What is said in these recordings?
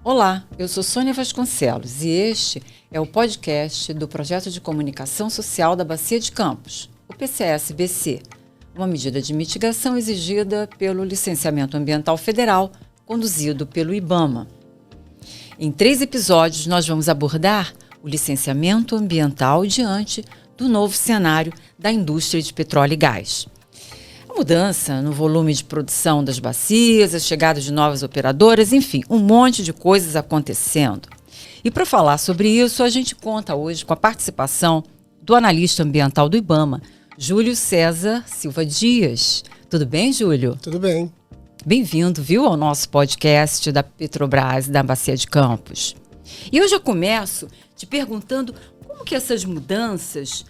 Olá, eu sou Sônia Vasconcelos e este é o podcast do Projeto de Comunicação Social da Bacia de Campos, o PCS-BC, uma medida de mitigação exigida pelo Licenciamento Ambiental Federal, conduzido pelo IBAMA. Em 3 episódios, nós vamos abordar o licenciamento ambiental diante do novo cenário da indústria de petróleo e gás. A mudança no volume de produção das bacias, a chegada de novas operadoras, enfim, um monte de coisas acontecendo. E para falar sobre isso, a gente conta hoje com a participação do analista ambiental do IBAMA, Júlio César Silva Dias. Tudo bem, Júlio? Tudo bem. Bem-vindo, viu, ao nosso podcast da Petrobras da Bacia de Campos. E eu já começo te perguntando como que essas mudanças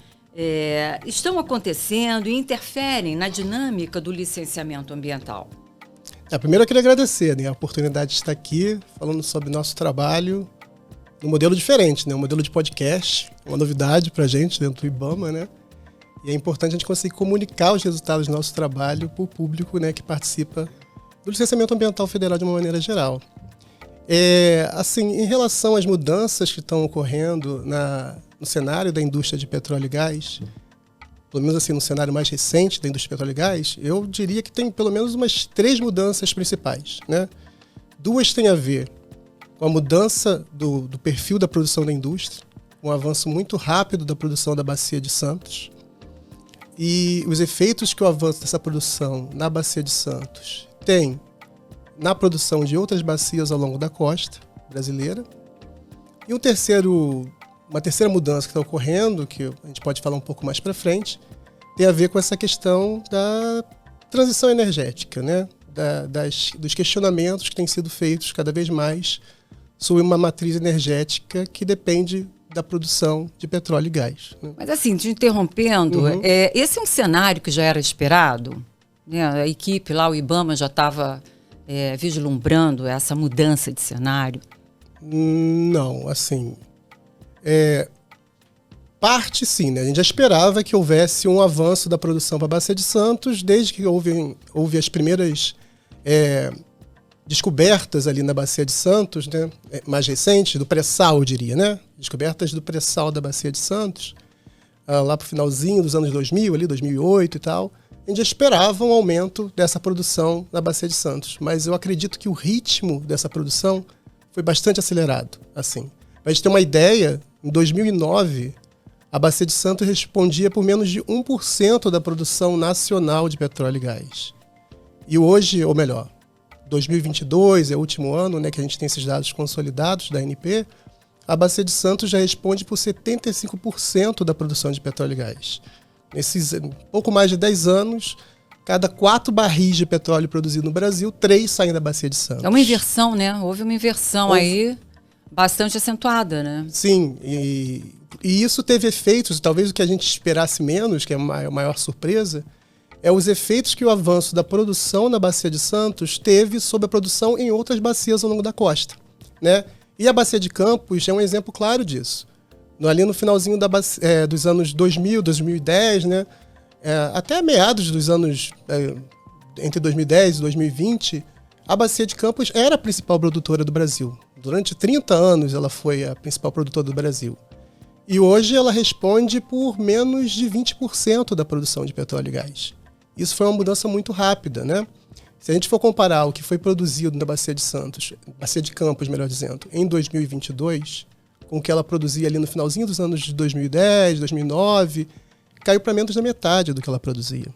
estão acontecendo e interferem na dinâmica do licenciamento ambiental. Primeiro eu queria agradecer a oportunidade de estar aqui falando sobre nosso trabalho num modelo diferente, um modelo de podcast, uma novidade para a gente dentro do IBAMA, né? E é importante a gente conseguir comunicar os resultados do nosso trabalho para o público, que participa do licenciamento ambiental federal de uma maneira geral. Em relação às mudanças que estão ocorrendo no cenário da indústria de petróleo e gás, pelo menos no cenário mais recente da indústria de petróleo e gás, eu diria que tem pelo menos umas 3 mudanças principais, né? 2 têm a ver com a mudança do perfil da produção da indústria, um avanço muito rápido da produção da Bacia de Santos, e os efeitos que o avanço dessa produção na Bacia de Santos tem na produção de outras bacias ao longo da costa brasileira. E uma terceira mudança que está ocorrendo, que a gente pode falar um pouco mais para frente, tem a ver com essa questão da transição energética, dos questionamentos que têm sido feitos cada vez mais sobre uma matriz energética que depende da produção de petróleo e gás. Mas te interrompendo, esse é um cenário que já era esperado? A equipe lá, o IBAMA, já estava vislumbrando essa mudança de cenário? Não, parte sim, A gente já esperava que houvesse um avanço da produção para a Bacia de Santos, desde que houve as primeiras descobertas ali na Bacia de Santos, mais recentes, do pré-sal, eu diria, Descobertas do pré-sal da Bacia de Santos, lá para o finalzinho dos anos 2000, ali 2008 e tal. A gente já esperava um aumento dessa produção na Bacia de Santos, mas eu acredito que o ritmo dessa produção foi bastante acelerado. Para a gente ter uma ideia, em 2009, a Bacia de Santos respondia por menos de 1% da produção nacional de petróleo e gás. E hoje, ou melhor, 2022 é o último ano que a gente tem esses dados consolidados da ANP, a Bacia de Santos já responde por 75% da produção de petróleo e gás. Nesses pouco mais de 10 anos, cada 4 barris de petróleo produzido no Brasil, 3 saem da Bacia de Santos. É uma inversão, Houve uma inversão aí bastante acentuada, Sim, e isso teve efeitos, talvez o que a gente esperasse menos, que é a maior surpresa, é os efeitos que o avanço da produção na Bacia de Santos teve sobre a produção em outras bacias ao longo da costa, E a Bacia de Campos é um exemplo claro disso. Ali no finalzinho dos anos 2000, 2010, até meados dos anos entre 2010 e 2020, a Bacia de Campos era a principal produtora do Brasil. Durante 30 anos ela foi a principal produtora do Brasil. E hoje ela responde por menos de 20% da produção de petróleo e gás. Isso foi uma mudança muito rápida, Se a gente for comparar o que foi produzido na Bacia de Santos, Bacia de Campos, melhor dizendo, em 2022, com o que ela produzia ali no finalzinho dos anos de 2010, 2009, caiu para menos da metade do que ela produzia,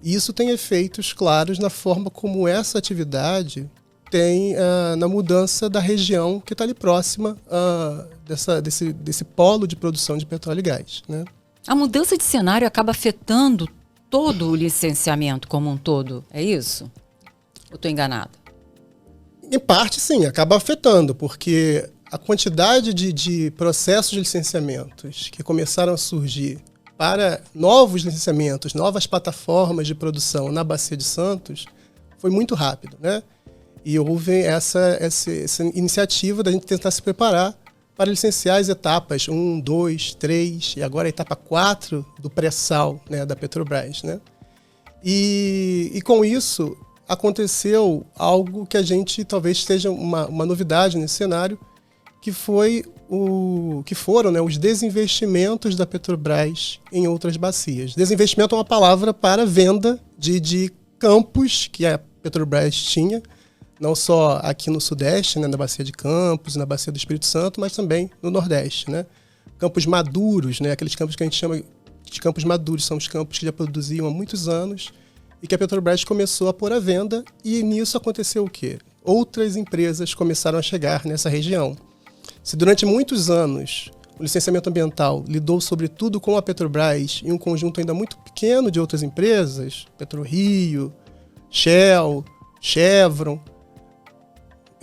E isso tem efeitos claros na forma como essa atividade tem na mudança da região que está ali próxima desse polo de produção de petróleo e gás, A mudança de cenário acaba afetando todo o licenciamento como um todo, é isso? Ou estou enganada? Em parte, sim, acaba afetando, porque a quantidade de processos de licenciamentos que começaram a surgir para novos licenciamentos, novas plataformas de produção na Bacia de Santos, foi muito rápido, E houve essa iniciativa da gente tentar se preparar para licenciar as etapas 1, 2, 3 e agora a etapa 4 do pré-sal, da Petrobras, E com isso, aconteceu algo que a gente talvez esteja uma novidade nesse cenário, que foram, né, os desinvestimentos da Petrobras em outras bacias. Desinvestimento é uma palavra para venda de campos que a Petrobras tinha, não só aqui no Sudeste, né, na Bacia de Campos, na Bacia do Espírito Santo, mas também no Nordeste, né? Campos maduros, né, aqueles campos que a gente chama de campos maduros, são os campos que já produziam há muitos anos e que a Petrobras começou a pôr à venda, e nisso aconteceu o quê? Outras empresas começaram a chegar nessa região. Se durante muitos anos o licenciamento ambiental lidou sobretudo com a Petrobras e um conjunto ainda muito pequeno de outras empresas, PetroRio, Shell, Chevron,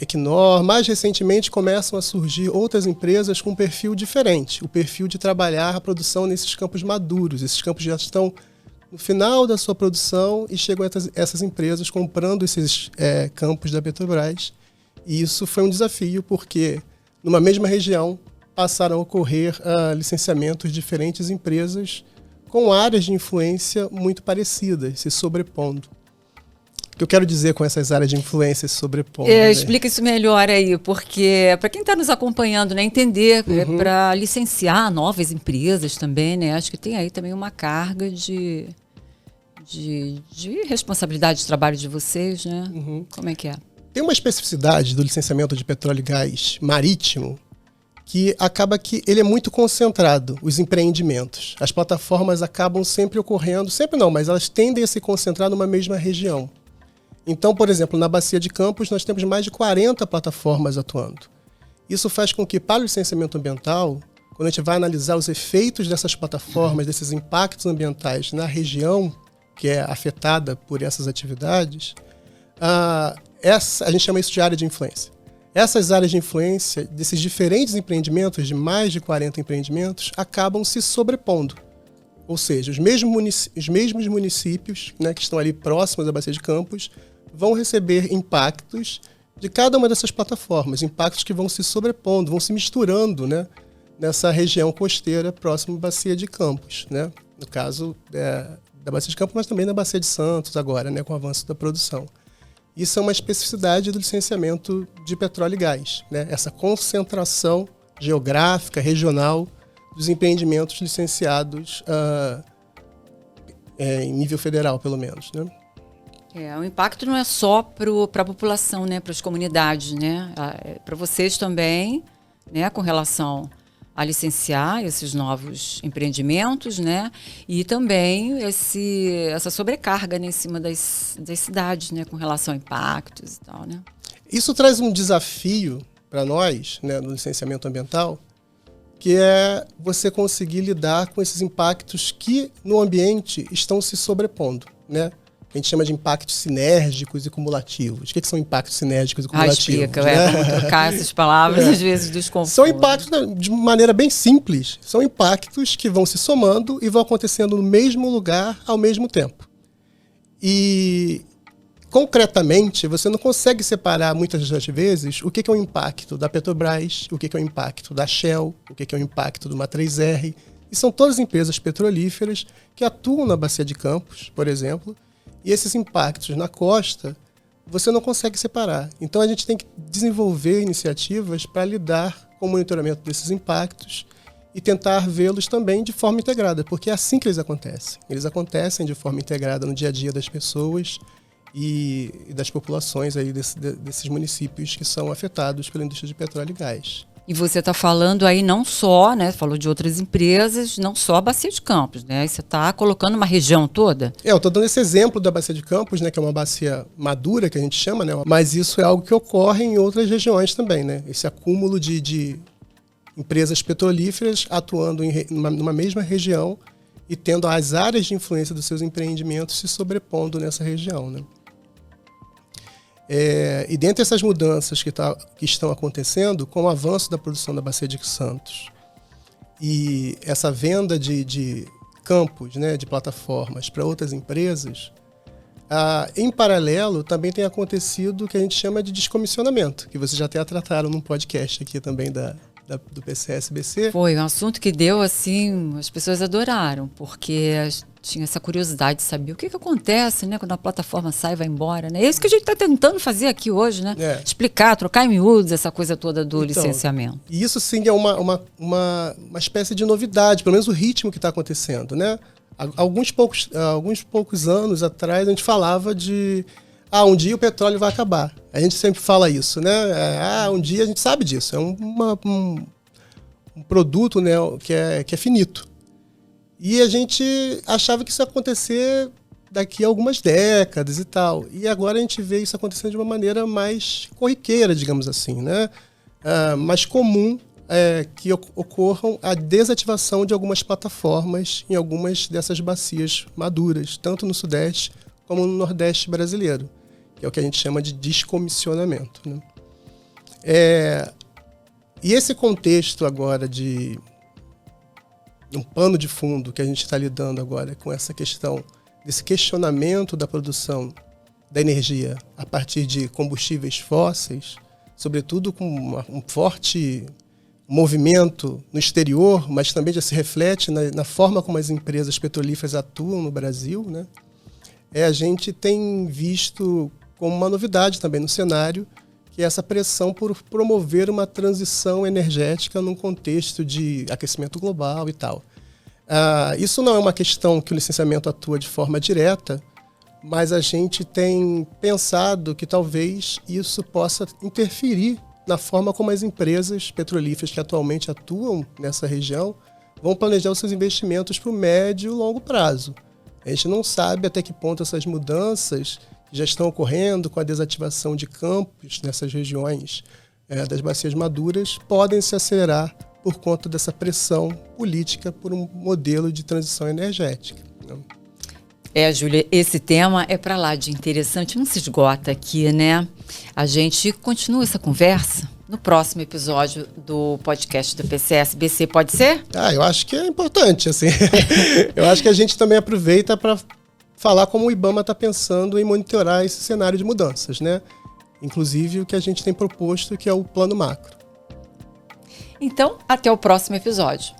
Equinor, mais recentemente começam a surgir outras empresas com um perfil diferente, o perfil de trabalhar a produção nesses campos maduros. Esses campos já estão no final da sua produção e chegam essas empresas comprando esses campos da Petrobras. E isso foi um desafio, porque numa mesma região passaram a ocorrer licenciamentos de diferentes empresas com áreas de influência muito parecidas, se sobrepondo. O que eu quero dizer com essas áreas de influência se sobrepondo? Explica isso melhor aí, porque para quem está nos acompanhando, né, entender, para licenciar novas empresas também, né, acho que tem aí também uma carga de responsabilidade de trabalho de vocês, né? Como é que é? Tem uma especificidade do licenciamento de petróleo e gás marítimo que acaba que ele é muito concentrado, os empreendimentos. As plataformas acabam sempre ocorrendo, sempre não, mas elas tendem a se concentrar numa mesma região. Então, por exemplo, na Bacia de Campos, nós temos mais de 40 plataformas atuando. Isso faz com que, para o licenciamento ambiental, quando a gente vai analisar os efeitos dessas plataformas, desses impactos ambientais na região que é afetada por essas atividades, a gente chama isso de área de influência. Essas áreas de influência, desses diferentes empreendimentos, de mais de 40 empreendimentos, acabam se sobrepondo. Ou seja, os mesmos municípios, né, que estão ali próximos da Bacia de Campos vão receber impactos de cada uma dessas plataformas, impactos que vão se sobrepondo, vão se misturando, né, nessa região costeira próxima à Bacia de Campos, né? No caso da Bacia de Campos, mas também na Bacia de Santos agora, né, com o avanço da produção. Isso é uma especificidade do licenciamento de petróleo e gás, né? Essa concentração geográfica, regional, dos empreendimentos licenciados em nível federal, pelo menos, né? O impacto não é só para a população, né, para as comunidades, né? Para vocês também, né, com relação a licenciar esses novos empreendimentos, né? E também essa sobrecarga, né, em cima das cidades, né, com relação a impactos e tal, né? Isso traz um desafio para nós, né, no licenciamento ambiental, que é você conseguir lidar com esses impactos que no ambiente estão se sobrepondo, né? A gente chama de impactos sinérgicos e cumulativos. O que são impactos sinérgicos e cumulativos? Explica, vamos trocar essas palavras, às vezes desconforto. São impactos, de maneira bem simples, são impactos que vão se somando e vão acontecendo no mesmo lugar ao mesmo tempo. E, concretamente, você não consegue separar muitas das vezes o que é o impacto da Petrobras, o que é o impacto da Shell, o que é o impacto do Ma3R. E são todas empresas petrolíferas que atuam na Bacia de Campos, por exemplo, e esses impactos na costa você não consegue separar. Então a gente tem que desenvolver iniciativas para lidar com o monitoramento desses impactos e tentar vê-los também de forma integrada, porque é assim que eles acontecem. Eles acontecem de forma integrada no dia a dia das pessoas e das populações aí desses municípios que são afetados pela indústria de petróleo e gás. E você está falando aí não só, né, falou de outras empresas, não só a Bacia de Campos, né? Você está colocando uma região toda? Eu estou dando esse exemplo da Bacia de Campos, né, que é uma bacia madura, que a gente chama, né? Mas isso é algo que ocorre em outras regiões também, né? Esse acúmulo de empresas petrolíferas atuando numa mesma região e tendo as áreas de influência dos seus empreendimentos se sobrepondo nessa região, né? E dentre essas mudanças que estão acontecendo, com o avanço da produção da Bacia de Santos e essa venda de campos, né, de plataformas para outras empresas, em paralelo também tem acontecido o que a gente chama de descomissionamento, que vocês já até trataram num podcast aqui também do PCS-BC. Foi um assunto que deu, assim, as pessoas adoraram, porque tinha essa curiosidade de saber o que acontece, né, quando a plataforma sai e vai embora, né? É isso que a gente está tentando fazer aqui hoje, né? Explicar, trocar em miúdos essa coisa toda do licenciamento. E isso sim é uma espécie de novidade, pelo menos o ritmo que está acontecendo, né? Alguns poucos anos atrás a gente falava de um dia o petróleo vai acabar. A gente sempre fala isso, né? Um dia a gente sabe disso. É um produto, né, que é finito. E a gente achava que isso ia acontecer daqui a algumas décadas e tal. E agora a gente vê isso acontecendo de uma maneira mais corriqueira, digamos assim, né? Mais comum que ocorram a desativação de algumas plataformas em algumas dessas bacias maduras, tanto no Sudeste como no Nordeste brasileiro, que é o que a gente chama de descomissionamento, né? E esse contexto agora de um pano de fundo que a gente está lidando agora com essa questão, desse questionamento da produção da energia a partir de combustíveis fósseis, sobretudo com um forte movimento no exterior, mas também já se reflete na forma como as empresas petrolíferas atuam no Brasil, né? A gente tem visto como uma novidade também no cenário, que é essa pressão por promover uma transição energética num contexto de aquecimento global e tal. Isso não é uma questão que o licenciamento atua de forma direta, mas a gente tem pensado que talvez isso possa interferir na forma como as empresas petrolíferas que atualmente atuam nessa região vão planejar os seus investimentos para o médio e longo prazo. A gente não sabe até que ponto essas mudanças que já estão ocorrendo com a desativação de campos nessas regiões das bacias maduras podem se acelerar por conta dessa pressão política por um modelo de transição energética, né? Júlia, esse tema é para lá de interessante, não se esgota aqui, né? A gente continua essa conversa no próximo episódio do podcast do PCS-BC, pode ser? Eu acho que é importante, assim. Eu acho que a gente também aproveita para falar como o IBAMA está pensando em monitorar esse cenário de mudanças, né? Inclusive o que a gente tem proposto, que é o plano macro. Então, até o próximo episódio.